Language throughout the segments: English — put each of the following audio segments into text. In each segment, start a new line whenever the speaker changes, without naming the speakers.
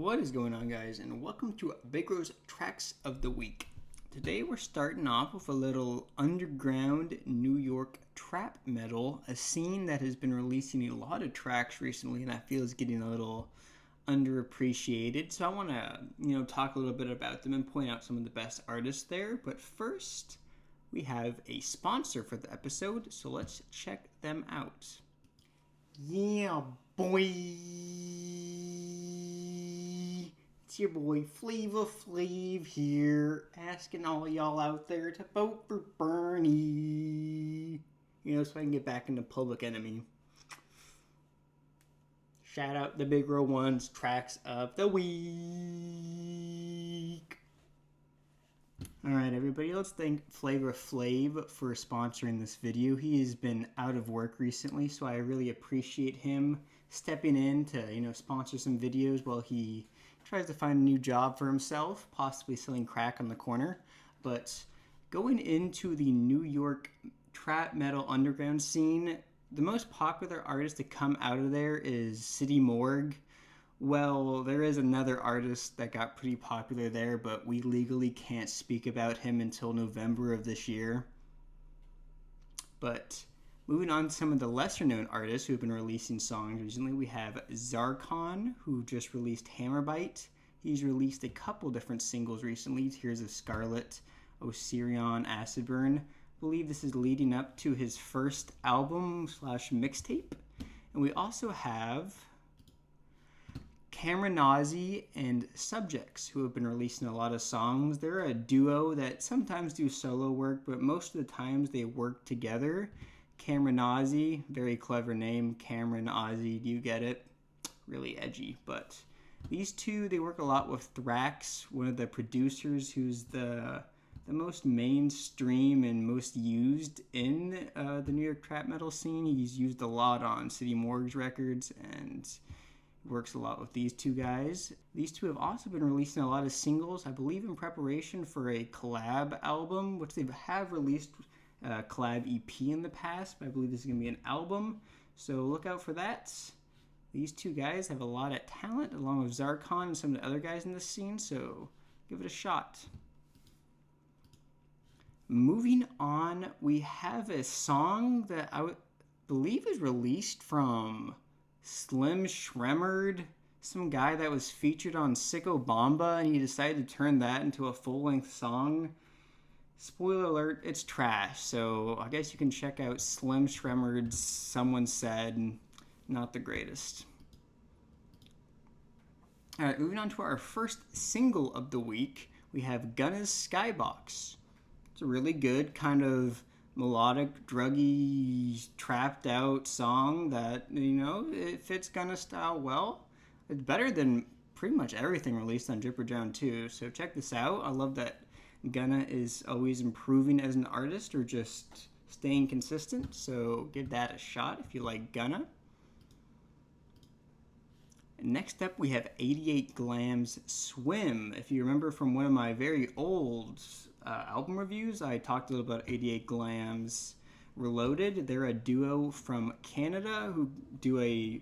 What is going on, guys, and welcome to Bigro's Tracks of the Week. Today we're starting off with a little underground New York trap metal, a scene that has been releasing a lot of tracks recently and I feel is getting a little underappreciated. So I want to, talk a little bit about them and point out some of the best artists there. But first, we have a sponsor for the episode, so let's check them out. Yeah, boy. It's your boy Flavor Flav here, asking all y'all out there to vote for Bernie. So I can get back into Public Enemy. Shout out the Bigro One's Tracks of the Week. Alright, everybody, let's thank Flavor Flav for sponsoring this video. He has been out of work recently, so I really appreciate him stepping in to, sponsor some videos while he tries to find a new job for himself, possibly selling crack on the corner. But going into the New York trap metal underground scene, the most popular artist to come out of there is City Morgue. Well, there is another artist that got pretty popular there, but we legally can't speak about him until November of this year. But moving on to some of the lesser-known artists who have been releasing songs recently, we have Zarkon, who just released Hammerbite. He's released a couple different singles recently, Tears of Scarlet, Osirion, Acid Burn. I believe this is leading up to his first album / mixtape. And we also have Cameronazi and Subjects, who have been releasing a lot of songs. They're a duo that sometimes do solo work, but most of the times they work together. Cameronazi, very clever name, Cameron Ozzy, do you get it? Really edgy, but these two, they work a lot with Thrax, one of the producers who's the most mainstream and most used in the New York trap metal scene. He's used a lot on City Morgue's records and works a lot with these two guys. These two have also been releasing a lot of singles, I believe in preparation for a collab album, which they have released a collab EP in the past, but I believe this is going to be an album, so look out for that. These two guys have a lot of talent, along with Zarkon and some of the other guys in this scene, so give it a shot. Moving on, we have a song that I believe is released from Slim Shremmerd, some guy that was featured on Sicko Bomba, and he decided to turn that into a full-length song. Spoiler alert, it's trash, so I guess you can check out Slim Shremmerd's Someone Said, not the greatest. Alright, moving on to our first single of the week, we have Gunna's Skybox. It's a really good kind of melodic, druggy, trapped out song that, it fits Gunna style well. It's better than pretty much everything released on Dripper Drown 2, so check this out. I love that Gunna is always improving as an artist or just staying consistent, so give that a shot if you like Gunna. Next up, we have 88 Glam's Swim. If you remember from one of my very old album reviews, I talked a little about 88 Glam's Reloaded. They're a duo from Canada who do a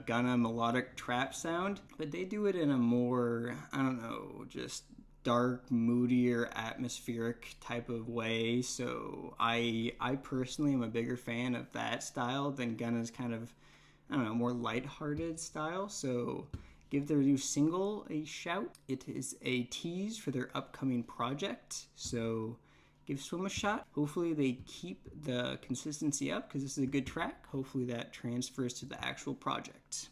Gunna melodic trap sound, but they do it in a more, just dark, moodier, atmospheric type of way. So I personally am a bigger fan of that style than Gunna's kind of, more lighthearted style. So give their new single a shout. It is a tease for their upcoming project, so give Swim a shot. Hopefully they keep the consistency up because this is a good track. Hopefully that transfers to the actual project.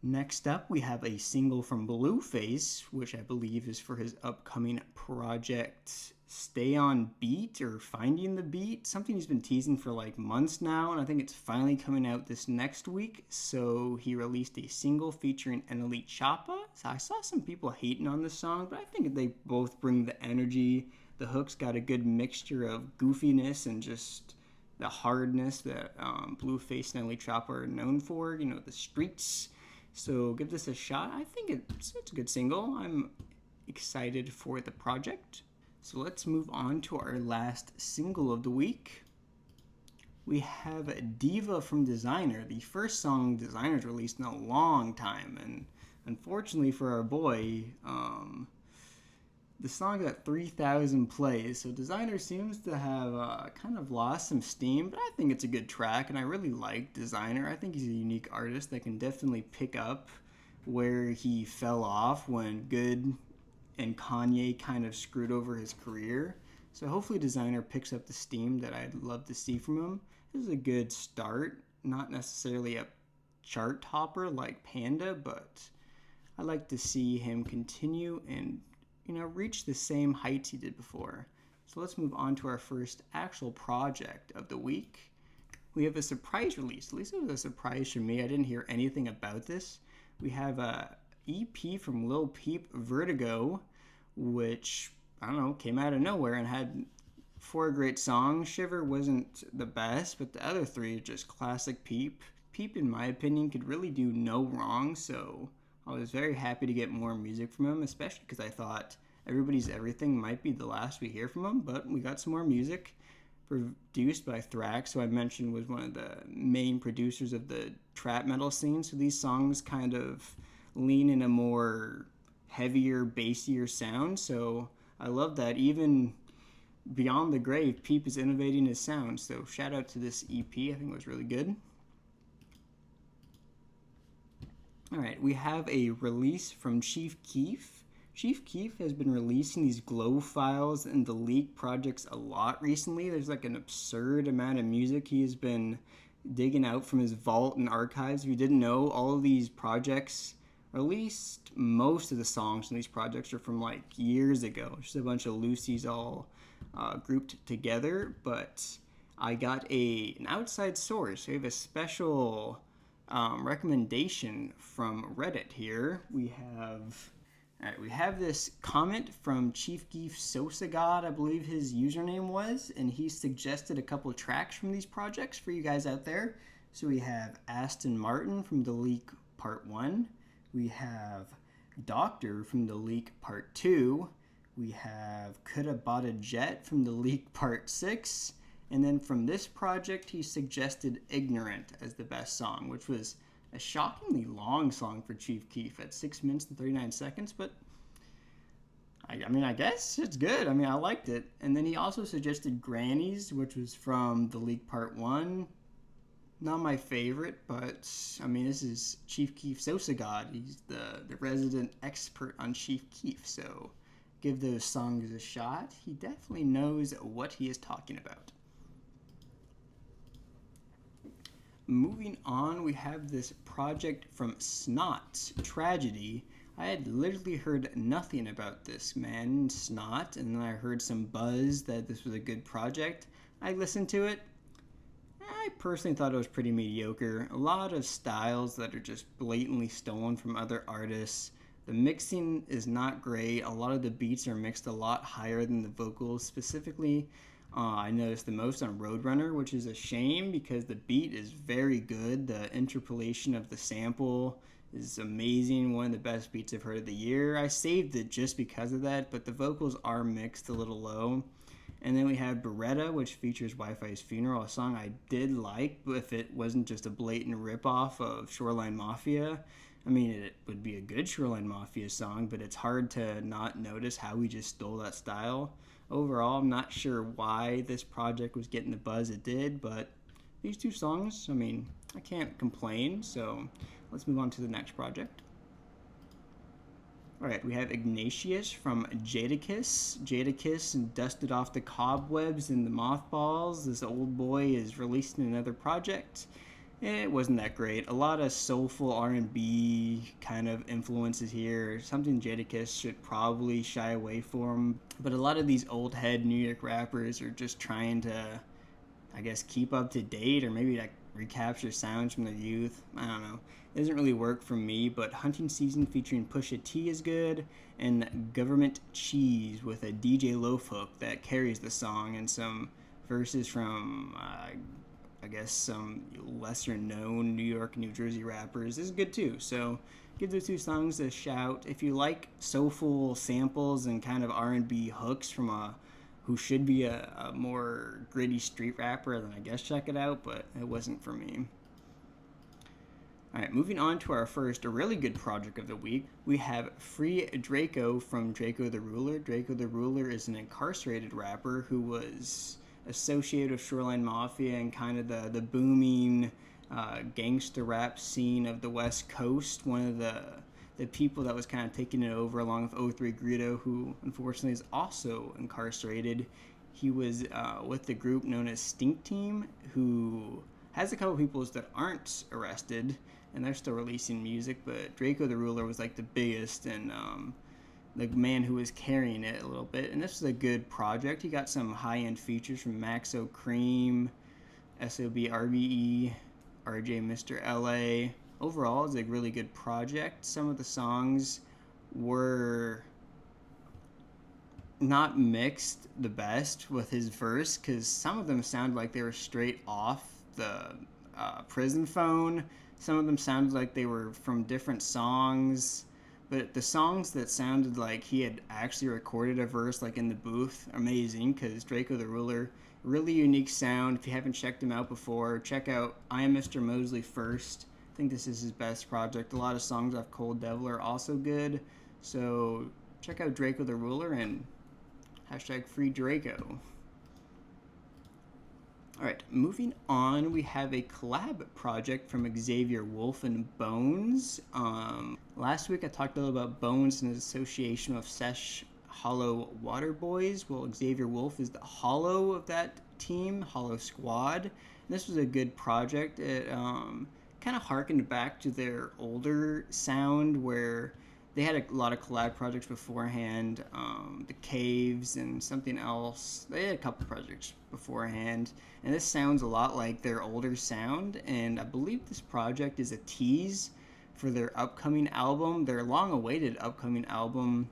Next up, we have a single from Blueface, which I believe is for his upcoming project Stay on Beat or Finding the Beat, something he's been teasing for months now, and I think it's finally coming out this next week. So he released a single featuring Enelite Choppa. So I saw some people hating on this song, but I think they both bring the energy. The hook's got a good mixture of goofiness and just the hardness that Blueface and Enelite Choppa are known for, the streets. So give this a shot. I think it's a good single. I'm excited for the project. So let's move on to our last single of the week. we have Diva from Designer, the first song Designer's released in a long time. And unfortunately for our boy, the song got 3,000 plays, so Designer seems to have kind of lost some steam, but I think it's a good track, and I really like Designer. I think he's a unique artist that can definitely pick up where he fell off when Good and Kanye kind of screwed over his career. So hopefully Designer picks up the steam that I'd love to see from him. This is a good start, not necessarily a chart topper like Panda, but I like to see him continue and reach the same heights he did before. So let's move on to our first actual project of the week. We have a surprise release. At least it was a surprise for me. I didn't hear anything about this. We have a EP from Lil Peep, Vertigo, which, I don't know, came out of nowhere and had 4 great songs. Shiver wasn't the best, but the other 3 are just classic Peep. Peep, in my opinion, could really do no wrong, so I was very happy to get more music from him, especially because I thought Everybody's Everything might be the last we hear from him, but we got some more music produced by Thrax, who I mentioned was one of the main producers of the trap metal scene. So these songs kind of lean in a more heavier, bassier sound. So I love that. Even beyond the grave, Peep is innovating his sound. So shout out to this EP. I think it was really good. All right, we have a release from Chief Keef. Chief Keef has been releasing these glow files and the leak projects a lot recently. There's like an absurd amount of music he has been digging out from his vault and archives. If you didn't know, all of these projects, or at least most of the songs in these projects, are from like years ago. Just a bunch of Lucy's all grouped together. But I got an outside source. We have a special recommendation from Reddit here. We have this comment from Chief Keef Sosa God, I believe his username was, and he suggested a couple of tracks from these projects for you guys out there. So we have Aston Martin from The Leak Part 1. We have Doctor from The Leak Part 2. We have Coulda Bought a Jet from The Leak Part 6. And then from this project, he suggested Ignorant as the best song, which was a shockingly long song for Chief Keef at 6 minutes and 39 seconds, but I guess it's good. I liked it. And then he also suggested Grannies, which was from The Leak Part 1. Not my favorite, but this is Chief Keef Sosa God. He's the resident expert on Chief Keef, so give those songs a shot. He definitely knows what he is talking about. Moving on, we have this project from Snot, Tragedy. I had literally heard nothing about this man, Snot, and then I heard some buzz that this was a good project. I listened to it. I personally thought it was pretty mediocre. A lot of styles that are just blatantly stolen from other artists. The mixing is not great. A lot of the beats are mixed a lot higher than the vocals. Specifically, I noticed the most on Roadrunner, which is a shame because the beat is very good. The interpolation of the sample is amazing. One of the best beats I've heard of the year. I saved it just because of that, but the vocals are mixed a little low. And then we have Beretta, which features Wi-Fi's Funeral, a song I did like, but if it wasn't just a blatant ripoff of Shoreline Mafia. It would be a good Shoreline Mafia song, but it's hard to not notice how we just stole that style. Overall, I'm not sure why this project was getting the buzz it did, but these 2 songs, I can't complain, so let's move on to the next project. Alright, we have Ignatius from Jadakiss. Jadakiss dusted off the cobwebs and the mothballs. This old boy is releasing another project. It wasn't that great. A lot of soulful R&B kind of influences here. Something Jadakiss should probably shy away from. But a lot of these old head New York rappers are just trying to, keep up to date or maybe recapture sounds from their youth. I don't know. It doesn't really work for me, but Hunting Season featuring Pusha T is good, and Government Cheese with a DJ Loaf hook that carries the song, and some verses from some lesser known New York, New Jersey rappers is good too. So give those 2 songs a shout. If you like soulful samples and kind of R&B hooks from who should be a more gritty street rapper, then I guess check it out, but it wasn't for me. Alright, moving on to our first really good project of the week, we have Free Drakeo from Drakeo the Ruler. Drakeo the Ruler is an incarcerated rapper who was associated with Shoreline Mafia and kind of the booming gangster rap scene of the West Coast. One of the people that was kind of taking it over along with 03 Greedo, who unfortunately is also incarcerated. He was with the group known as Stink Team, who has a couple people that aren't arrested, and they're still releasing music, but Drakeo the Ruler was like the biggest and the man who was carrying it a little bit. And this was a good project. He got some high-end features from Maxo Cream, SOB RBE, RJ Mr. LA. Overall, it's a really good project. Some of the songs were not mixed the best with his verse, because some of them sounded like they were straight off the prison phone. Some of them sounded like they were from different songs, but the songs that sounded like he had actually recorded a verse like in the booth, amazing, because Drakeo the Ruler, really unique sound. If you haven't checked him out before, check out I Am Mr. Mosley first. I think this is his best project. A lot of songs off Cold Devil are also good, so check out Drakeo the Ruler and hashtag free Drakeo. Alright, moving on, we have a collab project from Xavier Wulf and Bones. Last week I talked a little about Bones and his association with Sesh Hollow Water Boys. Well, Xavier Wulf is the Hollow of that team, Hollow Squad. And this was a good project. It kind of harkened back to their older sound, where they had a lot of collab projects beforehand, The Caves and something else. They had a couple projects beforehand, and this sounds a lot like their older sound, and I believe this project is a tease for their upcoming album, their long-awaited upcoming album,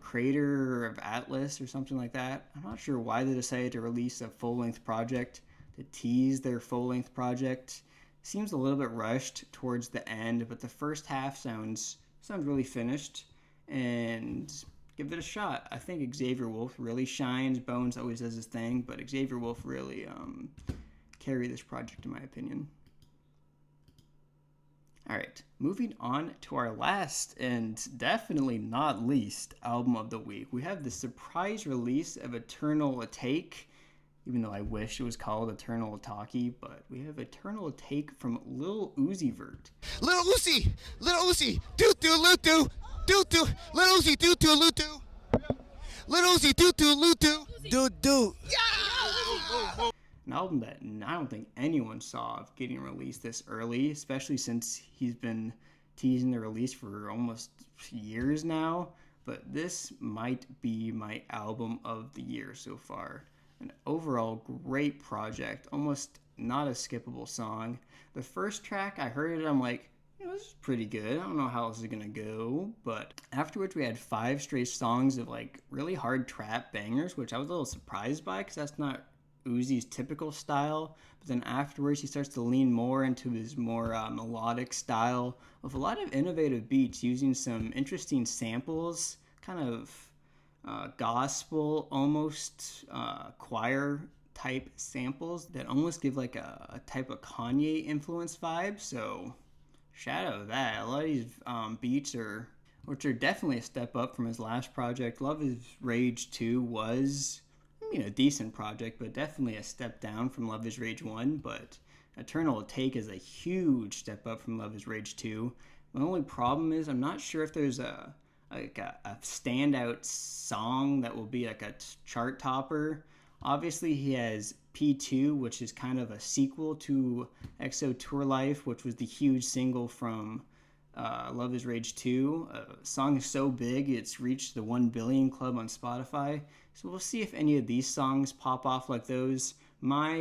Crater of Atlas or something like that. I'm not sure why they decided to release a full-length project to tease their full-length project. Seems a little bit rushed towards the end, but the first half sounds really finished, and give it a shot. I think Xavier Wulf really shines. Bones always does his thing, but Xavier Wulf really carried this project in my opinion. Alright, moving on to our last and definitely not least album of the week. We have the surprise release of Eternal Take, even though I wish it was called Eternal Talkie, but we have Eternal Take from Lil Uzi Vert.
Lil Uzi, doo doo lutu, doo doo, Lil Uzi doo doo lutu, Lil Uzi doo doo lutu, doo doo. Yeah!
An album that I don't think anyone saw of getting released this early, especially since he's been teasing the release for almost years now. But this might be my album of the year so far. An overall great project, almost not a skippable song. The first track, I heard it, I'm like, this is pretty good. I don't know how this is gonna go, but afterwards we had 5 straight songs of like really hard trap bangers, which I was a little surprised by because that's not Uzi's typical style. But then afterwards he starts to lean more into his more melodic style with a lot of innovative beats, using some interesting samples, kind of gospel, almost choir type samples that almost give like a type of Kanye influence vibe. So shout out to that. A lot of these beats which are definitely a step up from his last project. Love is Rage 2 was, a decent project, but definitely a step down from Love is Rage 1. But Eternal Take is a huge step up from Love is Rage 2. My only problem is I'm not sure if there's a standout song that will be like a chart topper. Obviously he has P2, which is kind of a sequel to EXO Tour Life, which was the huge single from Love is Rage 2. Song is so big it's reached the 1 billion club on Spotify, so we'll see if any of these songs pop off like those. My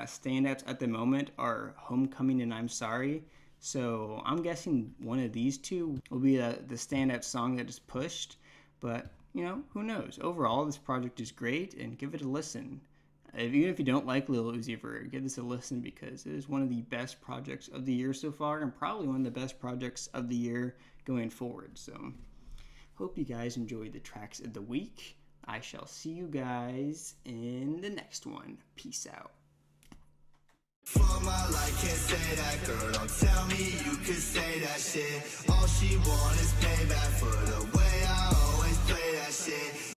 standouts at the moment are Homecoming and I'm Sorry. So I'm guessing one of these two will be the standout song that is pushed. But, who knows? Overall, this project is great, and give it a listen. Even if you don't like Lil Uzi Vert, give this a listen because it is one of the best projects of the year so far, and probably one of the best projects of the year going forward. So hope you guys enjoyed the tracks of the week. I shall see you guys in the next one. Peace out.
For my life, can't say that, girl. Don't tell me you could say that shit. All she want is payback for the way I always play that shit.